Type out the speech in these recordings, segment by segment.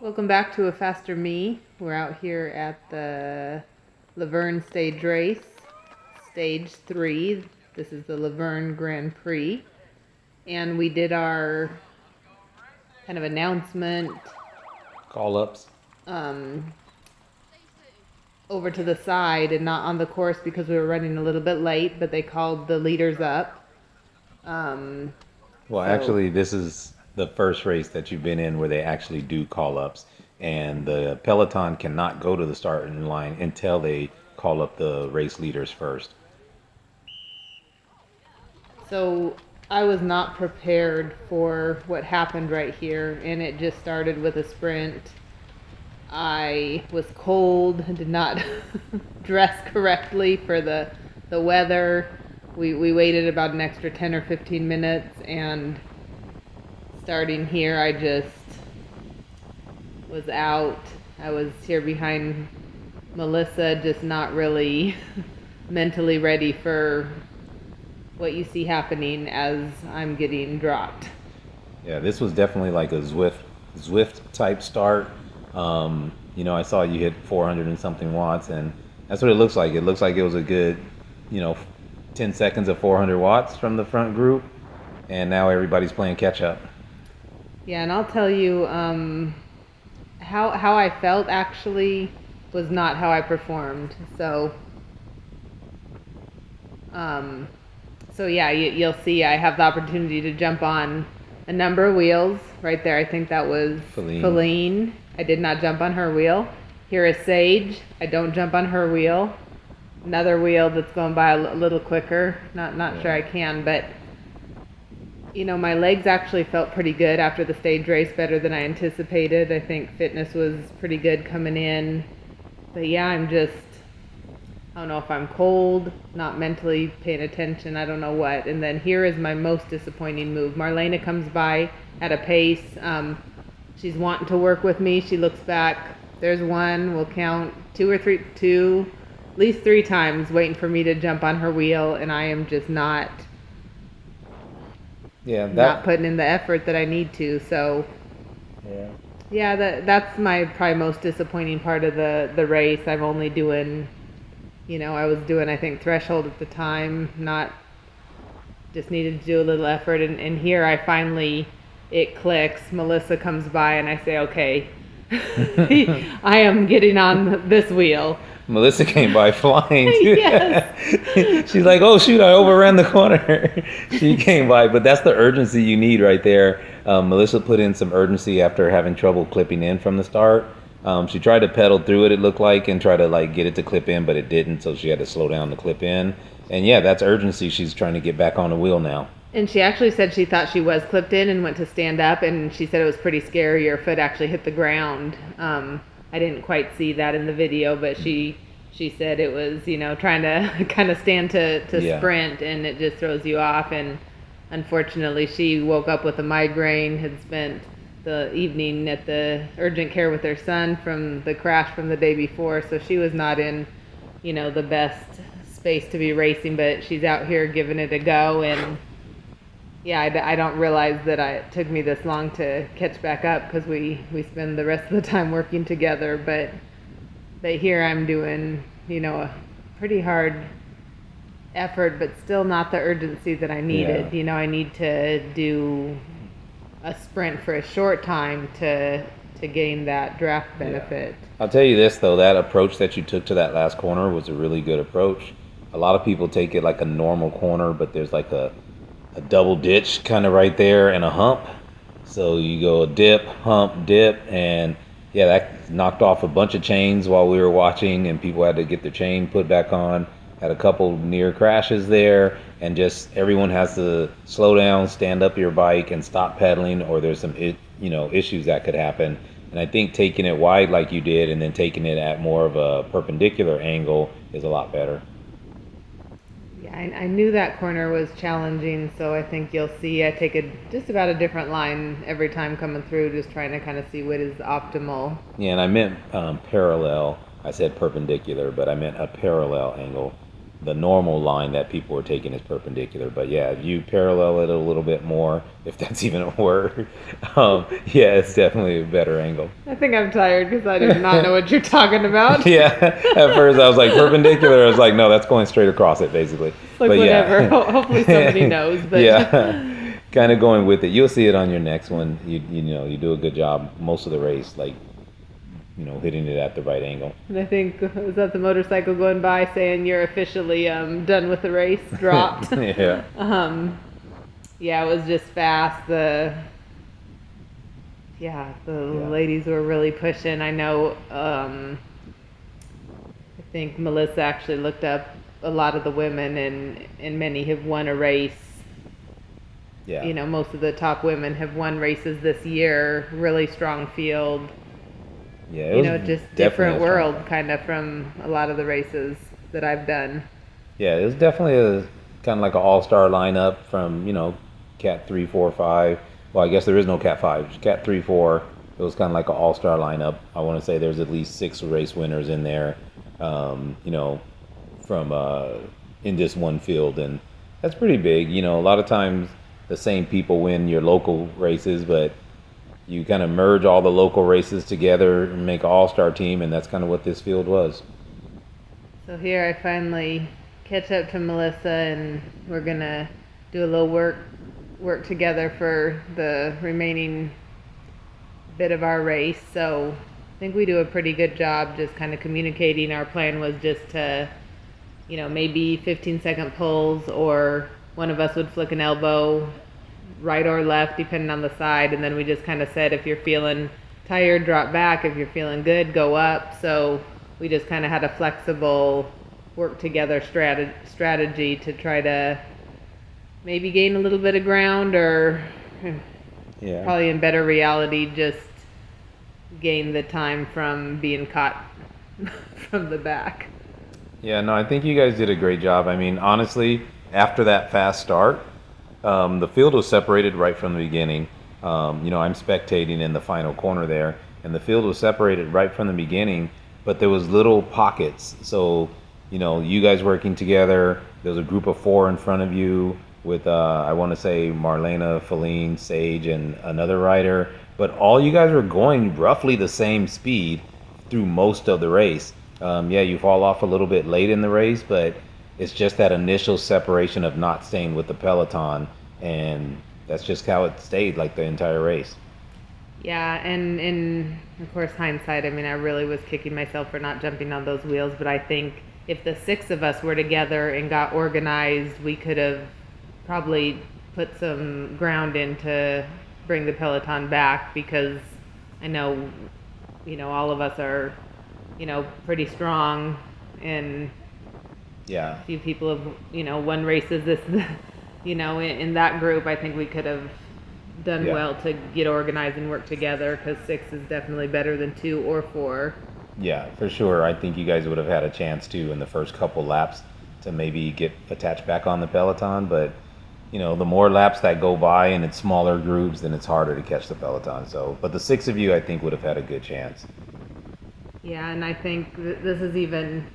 Welcome back to A Faster Me. We're out here at the Verne stage race, stage 3. This is the Verne Grand Prix. And we did our kind of announcement Call-ups. Over to the side and not on the course because we were running a little bit late, but they called the leaders up. Actually, this is the first race that you've been in where they actually do call-ups, and the peloton cannot go to the starting line until they call up the race leaders first. So I was not prepared for what happened right here, and it just started with a sprint. I was cold, did not dress correctly for the weather. We waited about an extra 10 or 15 minutes, and starting here, I just was out. I was here behind Melissa, just not really mentally ready for what you see happening as I'm getting dropped. Yeah, this was definitely like a Zwift type start. I saw you hit 400 and something watts, and that's what it looks like. It looks like it was a good, 10 seconds of 400 watts from the front group, and now everybody's playing catch up. Yeah, and I'll tell you, how I felt actually was not how I performed. So yeah, you'll see I have the opportunity to jump on a number of wheels right there. I think that was Feline. I did not jump on her wheel. Here is Sage. I don't jump on her wheel. Another wheel that's going by a little quicker. Not sure I can, but my legs actually felt pretty good after the stage race, better than I anticipated. I think fitness was pretty good coming in. But yeah, I don't know if I'm cold, not mentally paying attention, I don't know what. And then here is my most disappointing move. Marlena comes by at a pace. She's wanting to work with me. She looks back. There's one. We'll count two, at least 3 times waiting for me to jump on her wheel, and I am just not putting in the effort that I need to. So that's my probably most disappointing part of the race. I'm only doing, I was doing, I think, threshold at the time, just needed to do a little effort. And here it clicks. Melissa comes by and I say, okay, I am getting on this wheel. Melissa came by flying too. Yes. She's like, oh shoot, I overran the corner. She came by, but that's the urgency you need right there. Melissa put in some urgency after having trouble clipping in from the start. She tried to pedal through it looked like, and try to get it to clip in, but it didn't, so she had to slow down to clip in. And yeah, that's urgency. She's trying to get back on the wheel now. And she actually said she thought she was clipped in and went to stand up, and she said it was pretty scary. Her foot actually hit the ground. I didn't quite see that in the video, but she said it was, trying to kind of stand to sprint, and it just throws you off. And unfortunately, she woke up with a migraine, had spent the evening at the urgent care with her son from the crash from the day before, so she was not in, the best space to be racing, but she's out here giving it a go. And yeah, I don't realize that it took me this long to catch back up, because we spend the rest of the time working together. But here I'm doing, a pretty hard effort, but still not the urgency that I needed. Yeah. I need to do a sprint for a short time to gain that draft benefit. Yeah. I'll tell you this though, that approach that you took to that last corner was a really good approach. A lot of people take it like a normal corner, but there's like a double ditch kind of right there and a hump. So you go dip, hump, dip, and yeah, that knocked off a bunch of chains while we were watching, and people had to get their chain put back on. Had a couple near crashes there, and just everyone has to slow down, stand up your bike, and stop pedaling, or there's some issues that could happen. And I think taking it wide like you did, and then taking it at more of a perpendicular angle is a lot better. Yeah, I knew that corner was challenging, so I think you'll see I take just about a different line every time coming through, just trying to kind of see what is optimal. Yeah, and I meant parallel. I said perpendicular, but I meant a parallel angle. the normal line that people were taking is perpendicular. But yeah, if you parallel it a little bit more, if that's even a word, yeah, it's definitely a better angle. I think I'm tired because I do not know what you're talking about. Yeah, at first I was like perpendicular. I was like, no, that's going straight across it, basically. It's like, but whatever. Yeah. Hopefully somebody knows. But yeah, kind of going with it. You'll see it on your next one. You know, you do a good job most of the race, like, you know, hitting it at the right angle. And I think, was that the motorcycle going by saying you're officially done with the race, dropped? Yeah. Yeah, it was just fast. The ladies were really pushing. I know, I think Melissa actually looked up a lot of the women, and many have won a race. Yeah. You know, most of the top women have won races this year. Really strong field. Yeah, you know, just different world kind of from a lot of the races that I've done. Yeah, it was definitely a kind of like an all-star lineup from, you know, Cat 3, 4, 5. Well, I guess there is no Cat 5. Cat 3, 4, it was kind of like an all-star lineup. I want to say there's at least 6 race winners in there, you know, from in this one field. And that's pretty big. You know, a lot of times the same people win your local races, but you kind of merge all the local races together and make an all-star team, and that's kind of what this field was. So here I finally catch up to Melissa, and we're going to do a little work together for the remaining bit of our race. So I think we do a pretty good job just kind of communicating. Our plan was just to, you know, maybe 15-second pulls, or one of us would flick an elbow, right or left, depending on the side, and then we just kind of said, if you're feeling tired, drop back. If you're feeling good, go up. So we just kind of had a flexible work together strategy to try to maybe gain a little bit of ground, or probably in better reality, just gain the time from being caught from the back. Yeah, no, I think you guys did a great job. I mean, honestly, after that fast start, the field was separated right from the beginning. You know, I'm spectating in the final corner there, and the field was separated right from the beginning, but there was little pockets. So, you know, you guys working together, there was a group of 4 in front of you with, I want to say, Marlena, Feline, Sage, and another rider. But all you guys were going roughly the same speed through most of the race. Yeah, you fall off a little bit late in the race, but it's just that initial separation of not staying with the peloton, and that's just how it stayed like the entire race. Yeah, and in, of course, hindsight, I mean, I really was kicking myself for not jumping on those wheels, but I think if the 6 of us were together and got organized, we could have probably put some ground in to bring the peloton back, because I know, you know, all of us are, you know, pretty strong, and yeah, a few people have, you know, won races this, you know, in that group. I think we could have done well to get organized and work together, because 6 is definitely better than 2 or 4. Yeah, for sure. I think you guys would have had a chance to, in the first couple laps, to maybe get attached back on the peloton, but you know, the more laps that go by and it's smaller groups, then it's harder to catch the peloton. So, but the 6 of you, I think, would have had a good chance. Yeah, and I think this is even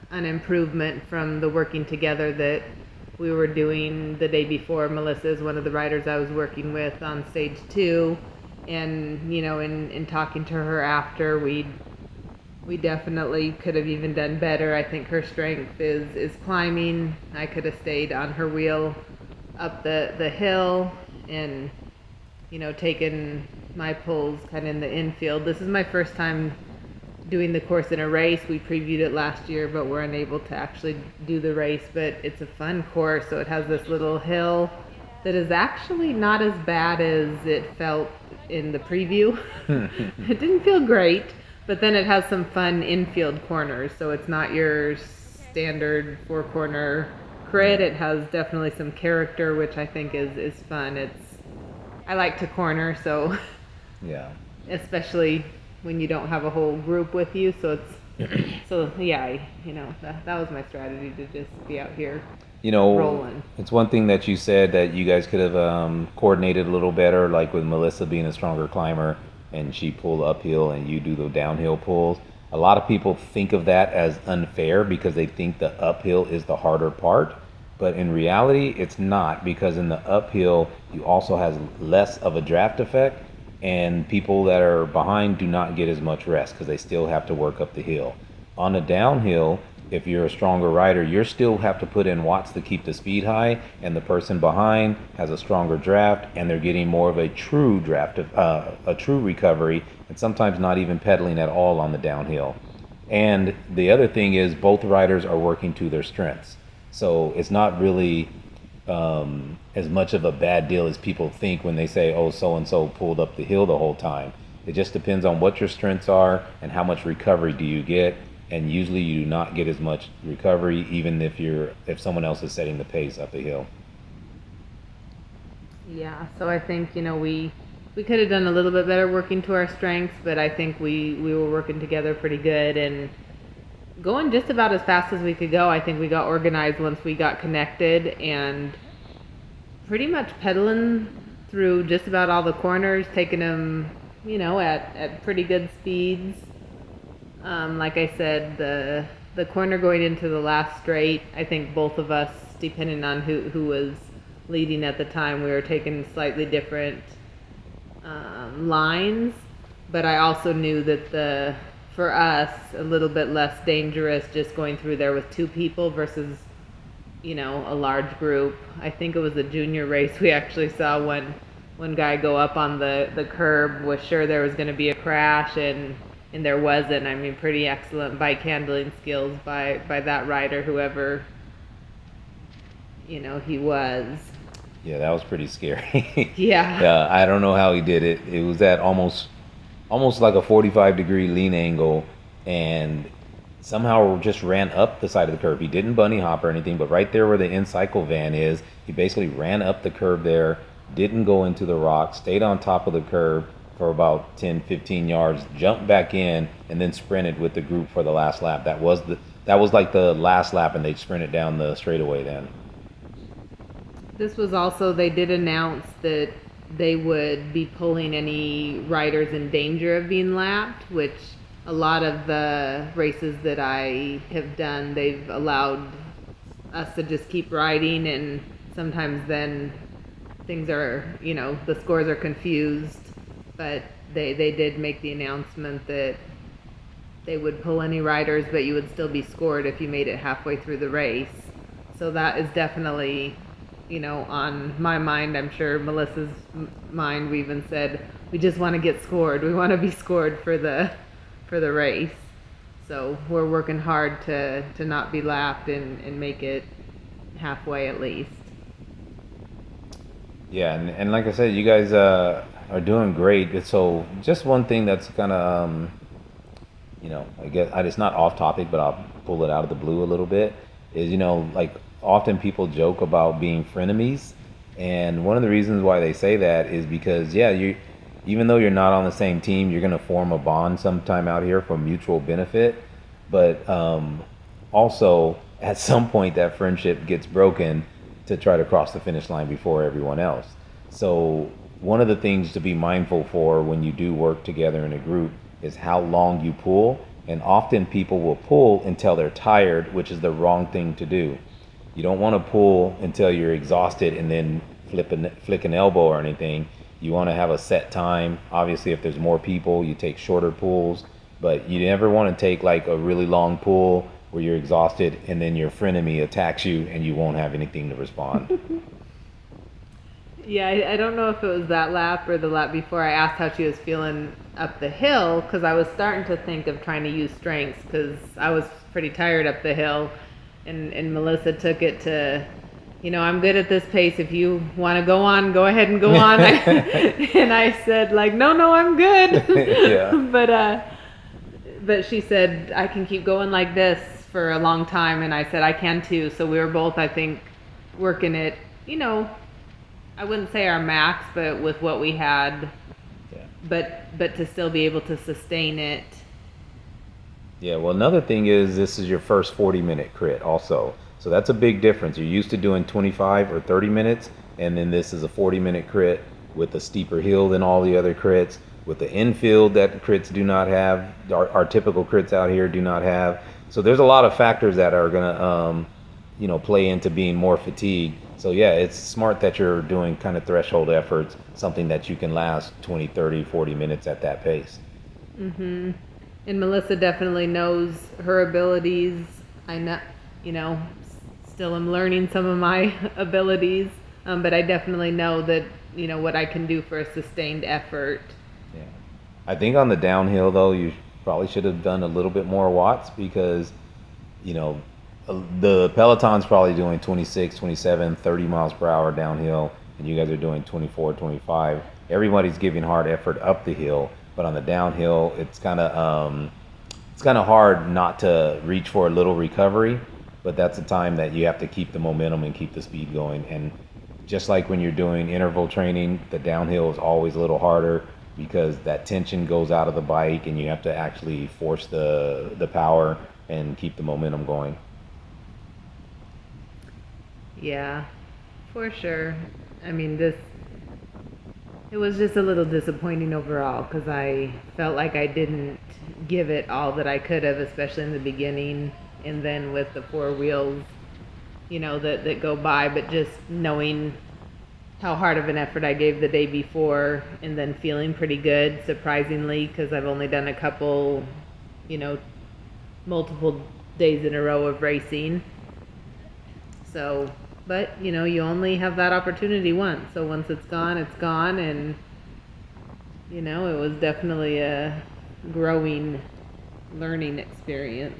an improvement from the working together that we were doing the day before. Melissa is one of the riders I was working with on stage 2, and you know, in talking to her after, we definitely could have even done better. I think her strength is climbing. I could have stayed on her wheel up the hill, and you know, taken my pulls kind of in the infield. This is my first time doing the course in a race. We previewed it last year, but we're unable to actually do the race. But it's a fun course, so it has this little hill that is actually not as bad as it felt in the preview. It didn't feel great, but then it has some fun infield corners, so it's not your standard 4-corner crit. It has definitely some character, which I think is fun. I like to corner, so yeah, especially when you don't have a whole group with you. So you know, that was my strategy, to just be out here, you know, rolling. It's one thing that you said that you guys could have coordinated a little better, like with Melissa being a stronger climber and she pull uphill and you do the downhill pulls. A lot of people think of that as unfair because they think the uphill is the harder part. But in reality, it's not, because in the uphill, you also have less of a draft effect, and people that are behind do not get as much rest because they still have to work up the hill. On the downhill, if you're a stronger rider, you still have to put in watts to keep the speed high, and the person behind has a stronger draft, and they're getting more of a true draft, a true recovery, and sometimes not even pedaling at all on the downhill. And the other thing is both riders are working to their strengths. So it's not really as much of a bad deal as people think when they say, oh, so-and-so pulled up the hill the whole time. It just depends on what your strengths are and how much recovery do you get. And usually you do not get as much recovery even if someone else is setting the pace up the hill. Yeah, so I think, we could have done a little bit better working to our strengths, but I think we were working together pretty good and going just about as fast as we could go. I think we got organized once we got connected and pretty much pedaling through just about all the corners, taking them, at pretty good speeds. Like I said, the corner going into the last straight, I think both of us, depending on who was leading at the time, we were taking slightly different lines, but I also knew that for us, a little bit less dangerous just going through there with two people versus, a large group. I think it was a junior race. We actually saw one guy go up on the curb, was sure there was going to be a crash, and there wasn't. I mean, pretty excellent bike handling skills by that rider, whoever, he was. Yeah, that was pretty scary. Yeah. I don't know how he did it. It was at almost like a 45-degree lean angle, and somehow just ran up the side of the curve. He didn't bunny hop or anything, but right there where the in-cycle van is, he basically ran up the curve there, didn't go into the rock, stayed on top of the curve for about 10, 15 yards, jumped back in, and then sprinted with the group for the last lap. That was like the last lap, and they sprinted down the straightaway then. This was also, they did announce that they would be pulling any riders in danger of being lapped, which a lot of the races that I have done, they've allowed us to just keep riding, and sometimes then things are, the scores are confused, but they did make the announcement that they would pull any riders, but you would still be scored if you made it halfway through the race. So that is definitely, on my mind. I'm sure Melissa's mind. We even said we just want to get scored. We want to be scored for the race. So we're working hard to not be lapped and make it halfway at least. Yeah, and like I said, you guys are doing great. So just one thing that's kind of I guess it's not off topic, but I'll pull it out of the blue a little bit. Is like often people joke about being frenemies, and one of the reasons why they say that is because even though you're not on the same team, you're going to form a bond sometime out here for mutual benefit, but also at some point that friendship gets broken to try to cross the finish line before everyone else. So one of the things to be mindful for when you do work together in a group is how long you pull, and often people will pull until they're tired, which is the wrong thing to do. You don't want to pull until you're exhausted and then flick an elbow or anything. You want to have a set time. Obviously, if there's more people, you take shorter pulls, but you never want to take like a really long pull where you're exhausted and then your frenemy attacks you and you won't have anything to respond. Yeah, I don't know if it was that lap or the lap before. I asked how she was feeling up the hill because I was starting to think of trying to use strengths because I was pretty tired up the hill. And Melissa took it to, I'm good at this pace. If you want to go on, go ahead and go on. And I said, no, I'm good. Yeah. But she said, I can keep going like this for a long time. And I said, I can too. So we were both, I think, working it, I wouldn't say our max, but with what we had. Yeah. But to still be able to sustain it. Yeah, well, another thing is this is your first 40-minute crit also. So that's a big difference. You're used to doing 25 or 30 minutes, and then this is a 40-minute crit with a steeper hill than all the other crits. with the infield that the crits do not have, our typical crits out here do not have. So there's a lot of factors that are gonna play into being more fatigued. So yeah, it's smart that you're doing kind of threshold efforts, something that you can last 20, 30, 40 minutes at that pace. Mm-hmm. And Melissa definitely knows her abilities. I know, still am learning some of my abilities, but I definitely know that, what I can do for a sustained effort. Yeah. I think on the downhill, though, you probably should have done a little bit more watts because, the Peloton's probably doing 26, 27, 30 miles per hour downhill, and you guys are doing 24, 25. Everybody's giving hard effort up the hill, but on the downhill, it's kind of hard not to reach for a little recovery, but that's the time that you have to keep the momentum and keep the speed going. And just like when you're doing interval training, the downhill is always a little harder because that tension goes out of the bike and you have to actually force the power and keep the momentum going. Yeah, for sure. I mean, it was just a little disappointing overall because I felt like I didn't give it all that I could have, especially in the beginning, and then with the 4 wheels, that go by, but just knowing how hard of an effort I gave the day before and then feeling pretty good, surprisingly, because I've only done a couple, multiple days in a row of racing. So, but, you only have that opportunity once. So once it's gone, and, it was definitely a growing, learning experience.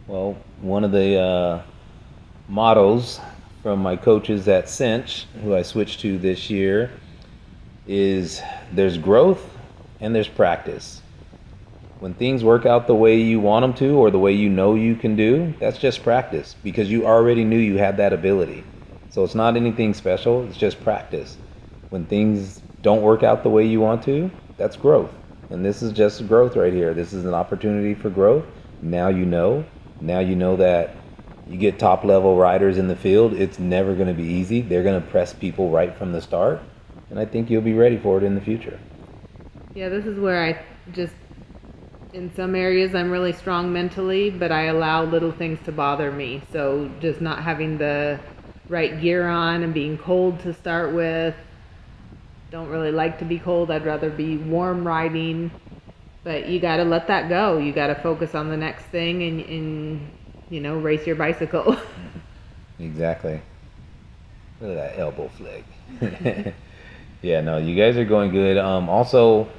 Well, one of the mottos from my coaches at Cinch, who I switched to this year, is there's growth and there's practice. When things work out the way you want them to or the way you can do, that's just practice because you already knew you had that ability. So it's not anything special, it's just practice. When things don't work out the way you want to, that's growth. And this is just growth right here. This is an opportunity for growth. Now you know that you get top level riders in the field. It's never going to be easy. They're going to press people right from the start. And I think you'll be ready for it in the future. Yeah, this is where I just, in some areas I'm really strong mentally, but I allow little things to bother me. So just not having the right gear on and being cold to start with. Don't really like to be cold. I'd rather be warm riding. But you got to let that go. You got to focus on the next thing and race your bicycle. Exactly. Look at that elbow flick. Yeah, no, you guys are going good. Also,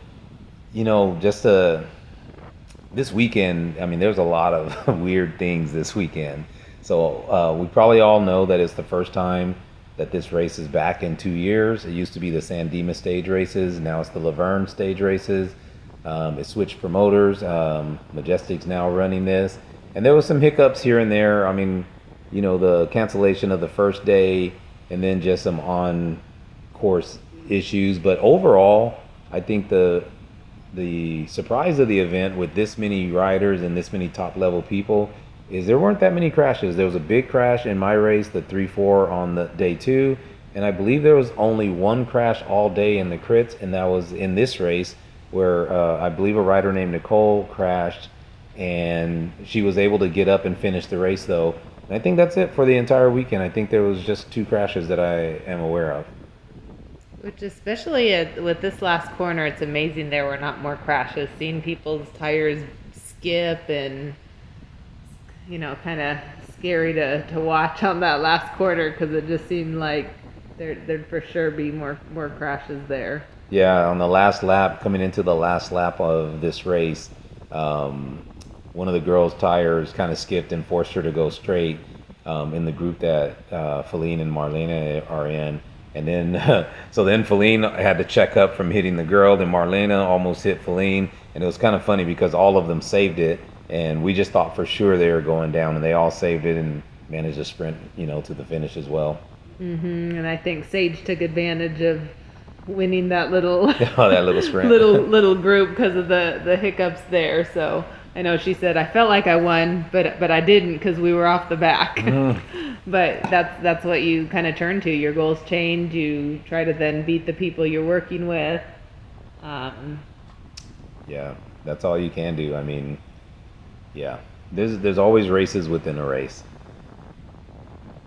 this weekend, I mean, there's a lot of weird things this weekend. So we probably all know that it's the first time that this race is back in 2 years. It used to be the San Dimas stage races. Now it's the Laverne stage races. It switched promoters. Majestic's now running this. And there was some hiccups here and there. I mean, the cancellation of the first day and then just some on-course issues. But overall, I think the surprise of the event with this many riders and this many top-level people is there weren't that many crashes. There was a big crash in my race, the 3-4 on the day 2. And I believe there was only one crash all day in the crits, and that was in this race where I believe a rider named Nicole crashed. And she was able to get up and finish the race, though. And I think that's it for the entire weekend. I think there was just 2 crashes that I am aware of. Which, especially with this last corner, it's amazing there were not more crashes. Seeing people's tires skip and, kind of scary to watch on that last quarter because it just seemed like there'd for sure be more crashes there. Yeah, on the last lap, coming into the last lap of this race, one of the girls' tires kind of skipped and forced her to go straight in the group that Feline and Marlena are in. And then, so then Feline had to check up from hitting the girl. Then Marlena almost hit Feline. And it was kind of funny because all of them saved it. And we just thought for sure they were going down. And they all saved it and managed to sprint, to the finish as well. Mm-hmm. And I think Sage took advantage of winning that little that little sprint, little group because of the hiccups there. So I know she said I felt like I won, but I didn't because we were off the back. But that's what you kind of turn to. Your goals change. You try to then beat the people you're working with. Yeah, that's all you can do. I mean, yeah, there's always races within a race.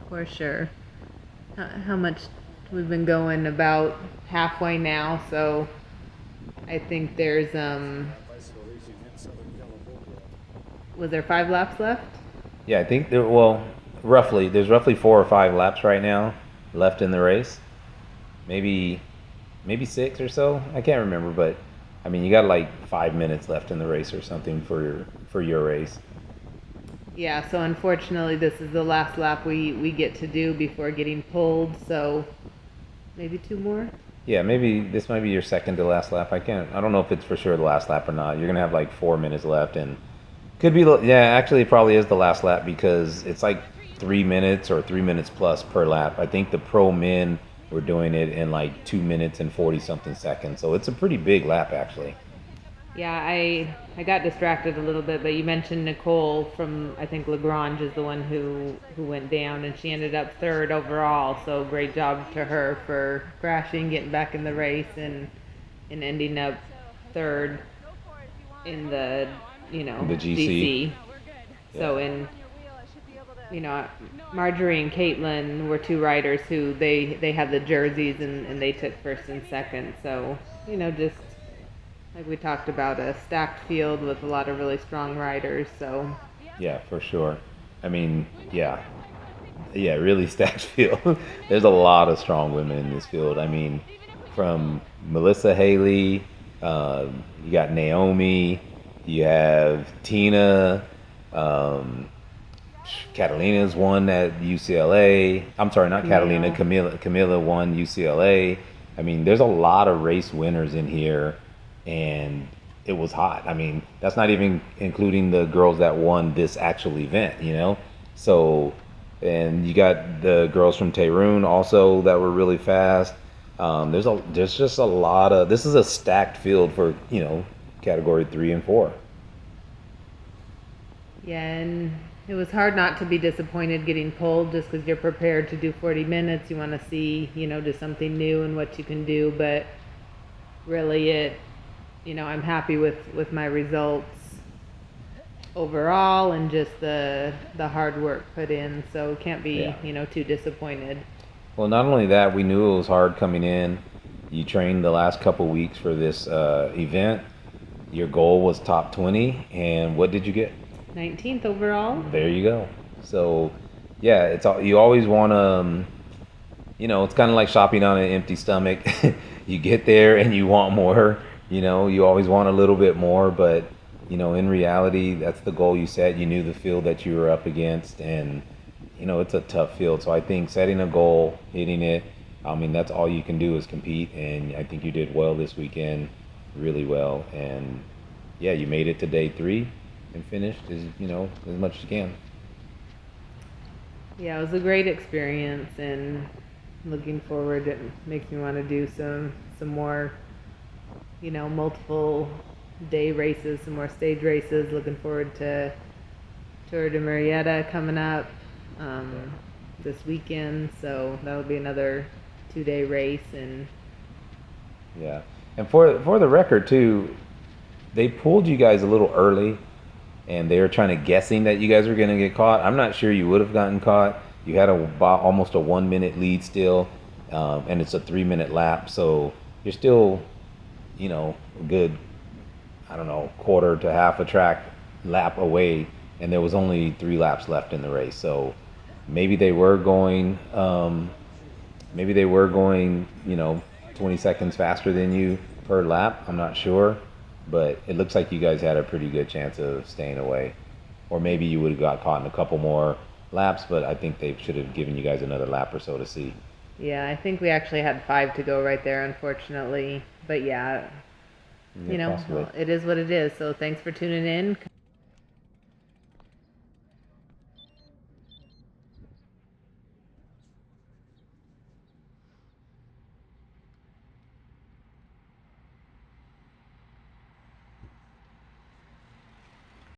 For sure. How much we've been going? About halfway now, so I think there's was there 5 laps left? Yeah, I think there's roughly 4 or 5 laps right now left in the race. Maybe 6 or so. I can't remember, but I mean, you got like 5 minutes left in the race or something for your race. Yeah, so unfortunately this is the last lap we get to do before getting pulled, so maybe 2 more? Yeah, maybe this might be your second to last lap. I don't know if it's for sure the last lap or not. You're gonna have like 4 minutes left, and could be. Yeah, actually, it probably is the last lap because it's like 3 minutes or 3 minutes plus per lap. I think the pro men were doing it in like 2 minutes and 40 something seconds. So it's a pretty big lap actually. Yeah, I got distracted a little bit, but you mentioned Nicole from, I think Lagrange is the one who went down, and she ended up 3rd overall. So great job to her for crashing, getting back in the race, and ending up 3rd in the The GC. So Marjorie and Caitlin were 2 riders who they had the jerseys and they took 1st and 2nd. So just like we talked about, a stacked field with a lot of really strong riders. So Yeah, for sure. I mean, yeah, really stacked field. There's a lot of strong women in this field. I mean, from Melissa Haley, you got Naomi, you have Tina, Catalina's won at UCLA. I'm sorry, not Catalina. Camila won UCLA. I mean, there's a lot of race winners in here, and it was hot. I mean, that's not even including the girls that won this actual event. So, and you got the girls from Tehran also that were really fast. There's just a lot of. This is a stacked field for category 3 and 4. Yeah, and it was hard not to be disappointed getting pulled just because you're prepared to do 40 minutes. You want to see, just something new and what you can do. But really I'm happy with my results overall and just the hard work put in. So can't be, too disappointed. Well, not only that, we knew it was hard coming in. You trained the last couple weeks for this event. Your goal was top 20, and what did you get? 19th overall. There you go. So, yeah, you always want to, it's kind of like shopping on an empty stomach. You get there and you want more. You always want a little bit more, but in reality, that's the goal you set. You knew the field that you were up against, and it's a tough field. So I think setting a goal, hitting it, I mean, that's all you can do is compete, and I think you did well this weekend, really well. And yeah, you made it to day 3 and finished as much as you can. Yeah, it was a great experience, and looking forward. It makes me want to do some more, multiple day races, some more stage races. Looking forward to Tour de Marietta coming up this weekend, so that'll be another 2-day race. And yeah, and for the record too, they pulled you guys a little early, and they were trying to guessing that you guys were going to get caught. I'm not sure you would have gotten caught. You had almost a 1-minute lead still, and it's a 3-minute lap, so you're still, a good, I don't know, quarter to half a track lap away, and there was only 3 laps left in the race. So maybe they were going, 20 seconds faster than you per lap. I'm not sure. But it looks like you guys had a pretty good chance of staying away. Or maybe you would have got caught in a couple more laps, but I think they should have given you guys another lap or so to see. Yeah, I think we actually had 5 to go right there, unfortunately. But yeah, well, it is what it is. So thanks for tuning in.